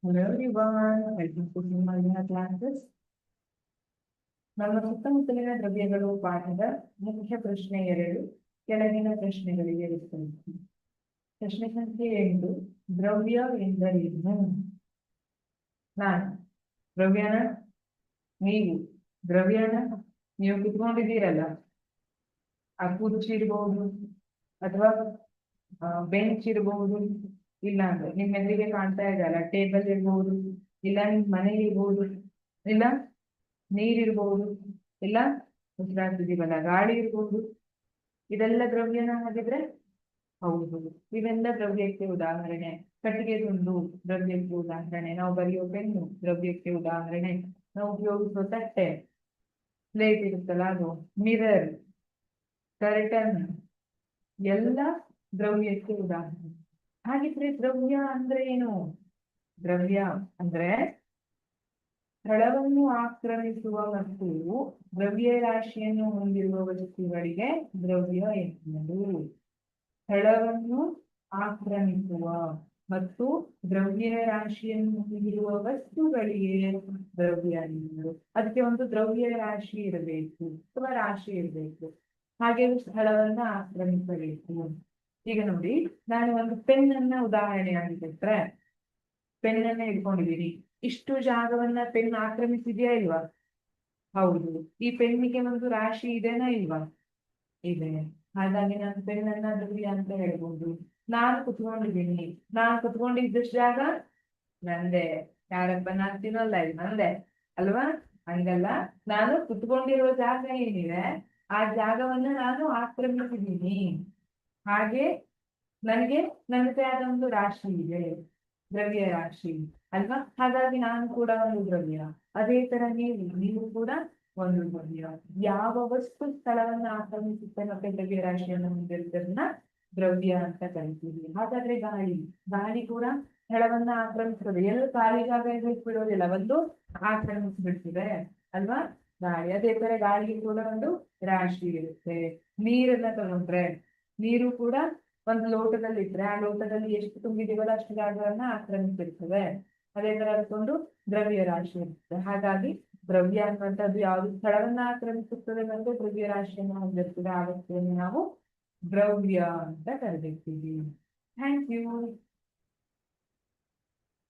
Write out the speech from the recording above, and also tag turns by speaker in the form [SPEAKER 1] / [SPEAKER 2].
[SPEAKER 1] Hello everyone, welcome to Himalaya classes. ನಮ್ಮ ಸುತ್ತಮುತ್ತಲಿನ ದ್ರವ್ಯಗಳು ಪಾಠದ ಮುಖ್ಯ ಪ್ರಶ್ನೆ 2 ಕೆಳಗಿನ ಪ್ರಶ್ನೆಗಳಿಗೆ ಉತ್ತರಿಸಿ. ಪ್ರಶ್ನೆ ಸಂಖ್ಯೆ 8, ದ್ರವ್ಯ ಎಂದರೇನು? ನಾನು ದ್ರವ್ಯನ, ನೀವು ದ್ರವ್ಯನ, ನೀವು ಕುತ್ಕೊಂಡಿದ್ದೀರಲ್ಲ, ಆ ಕುರ್ಚಿ ಇರಬಹುದು ಅಥವಾ ಬೆಂಚ್ ಇರಬಹುದು, ಇಲ್ಲ ಅಂದ್ರೆ ನಿಮ್ ಎದುರಿಗೆ ಕಾಣ್ತಾ ಇದ್ದಲ್ಲ ಟೇಬಲ್ ಇರ್ಬಹುದು, ಇಲ್ಲ ನಿಮ್ ಮನೆ ಇರ್ಬಹುದು, ಇಲ್ಲ ನೀರಿರ್ಬಹುದು, ಇಲ್ಲ ಉಸಿರಾಡ್ತಿದೀವಲ್ಲ ಗಾಳಿ ಇರ್ಬಹುದು. ಇದೆಲ್ಲ ದ್ರವ್ಯನ ಹಾಗಿದ್ರೆ? ಹೌದು, ಇವೆಲ್ಲ ದ್ರವ್ಯಕ್ಕೆ ಉದಾಹರಣೆ. ಕಟ್ಟಿಗೆ ತುಂಡು ದ್ರವ್ಯಕ್ಕೆ ಉದಾಹರಣೆ, ನಾವು ಬರೆಯೋ ಪೆನ್ನು ದ್ರವ್ಯಕ್ಕೆ ಉದಾಹರಣೆ, ನಾವು ಉಪಯೋಗಿಸೋ ತಟ್ಟೆ, ಪ್ಲೇಟ್ ಇರುತ್ತಲ್ಲ ಅದು, ಮಿರರ್, ಕರ್ಟನ್ ಎಲ್ಲ ದ್ರವ್ಯಕ್ಕೆ ಉದಾಹರಣೆ. ಹಾಗಿದ್ರೆ ದ್ರವ್ಯ ಅಂದ್ರೆ ಏನು? ದ್ರವ್ಯ ಅಂದ್ರೆ ಸ್ಥಳವನ್ನು ಆಕ್ರಮಿಸುವ ಮತ್ತು ದ್ರವ್ಯ ರಾಶಿಯನ್ನು ಹೊಂದಿರುವ ವಸ್ತುಗಳಿಗೆ ದ್ರವ್ಯ ಎನ್ನುವುದು. ಸ್ಥಳವನ್ನು ಆಕ್ರಮಿಸುವ ಮತ್ತು ದ್ರವ್ಯ ರಾಶಿಯನ್ನು ಹೊಂದಿರುವ ವಸ್ತುಗಳಿಗೆ ದ್ರವ್ಯ ಎನ್ನುವುದು. ಅದಕ್ಕೆ ಒಂದು ದ್ರವ್ಯ ರಾಶಿ ಇರಬೇಕು ಅಥವಾ ರಾಶಿ ಇರಬೇಕು, ಹಾಗೆ ಸ್ಥಳವನ್ನ ಆಕ್ರಮಿಸಬೇಕು. ಈಗ ನೋಡಿ, ನಾನು ಒಂದು ಪೆನ್ನನ್ನ ಉದಾಹರಣೆಯಾಗಿ ಕೊಟ್ರೆ, ಪೆನ್ನನ್ನ ಇಟ್ಕೊಂಡಿದ್ದೀನಿ, ಇಷ್ಟು ಜಾಗವನ್ನ ಪೆನ್ ಆಕ್ರಮಿಸಿದ್ಯಾ ಇಲ್ವಾ? ಹೌದು. ಈ ಪೆನ್ನಿಗೆ ಒಂದು ರಾಶಿ ಇದೆನಾ ಇಲ್ವಾ? ಇದೆ. ಹಾಗಾಗಿ ನಾನು ಪೆನ್ನನ್ನ ದ್ರವ್ಯ ಅಂತ ಹೇಳ್ಬೋದು. ನಾನು ಕುತ್ಕೊಂಡಿದ್ದೀನಿ, ನಾನು ಕುತ್ಕೊಂಡಿದ್ದಷ್ಟು ಜಾಗ ನಂದೆ. ಯಾರಪ್ಪ ನಾನು ತಿನ್ನೋಲ್ಲ, ಇದು ನಂದೆ ಅಲ್ವಾ? ಹಂಗಲ್ಲ, ನಾನು ಕುತ್ಕೊಂಡಿರೋ ಜಾಗ ಏನಿದೆ ಆ ಜಾಗವನ್ನ ನಾನು ಆಕ್ರಮಿಸಿದ್ದೀನಿ. ಹಾಗೆ ನನಗೆ ನನ್ನದೇ ಆದ ಒಂದು ರಾಶಿ ಇದೆ, ದ್ರವ್ಯ ರಾಶಿ ಅಲ್ವಾ? ಹಾಗಾಗಿ ನಾನು ಕೂಡ ಒಂದು ದ್ರವ್ಯ. ಅದೇ ತರ ನೀವು ಕೂಡ ಒಂದು ದ್ರವ್ಯ. ಯಾವ ವಸ್ತು ಸ್ಥಳವನ್ನ ಆಕ್ರಮಿಸುತ್ತೆ ಮತ್ತೆ ದ್ರವ್ಯ ರಾಶಿಯನ್ನು ಹೊಂದಿರುವುದನ್ನ ದ್ರವ್ಯ ಅಂತ ಕರಿತೀವಿ. ಹಾಗಾದ್ರೆ ಗಾಳಿ ಕೂಡ ಸ್ಥಳವನ್ನ ಆಕ್ರಮಿಸ್ತದೆ. ಎಲ್ಲ ಖಾಲಿ ಜಾಗ ಬಿಡೋದಿಲ್ಲ, ಒಂದು ಆಕ್ರಮಿಸಿಬಿಡ್ತಿದೆ ಅಲ್ವಾ ಗಾಳಿ. ಅದೇ ತರ ಗಾಳಿಗೆ ಕೂಡ ಒಂದು ರಾಶಿ ಇರುತ್ತೆ. ನೀರನ್ನ ತಗೊಂಡ್ರೆ, ನೀರು ಕೂಡ ಒಂದು ಲೋಟದಲ್ಲಿ ಇದ್ರೆ ಆ ಲೋಟದಲ್ಲಿ ಎಷ್ಟು ತುಂಬಿದೀವಲ್ಲ ಅಷ್ಟು ಜಾಗವನ್ನ ಆಕ್ರಮಿಸಿರ್ತದೆ. ಅದೇ ತರ ಅದಕ್ಕೊಂದು ದ್ರವ್ಯ ರಾಶಿ ಇರ್ತದೆ. ಹಾಗಾಗಿ ದ್ರವ್ಯ ಅನ್ನುವಂಥದ್ದು ಯಾವುದು ಸ್ಥಳವನ್ನ ಆಕ್ರಮಿಸುತ್ತದೆ ಮತ್ತು ದ್ರವ್ಯ ರಾಶಿಯನ್ನು ಹೊಂದಿರ್ತದೆ, ಆ ವಸ್ತುವನ್ನು ನಾವು ದ್ರವ್ಯ ಅಂತ ಕರೆದಿರ್ತೀವಿ. Thank you.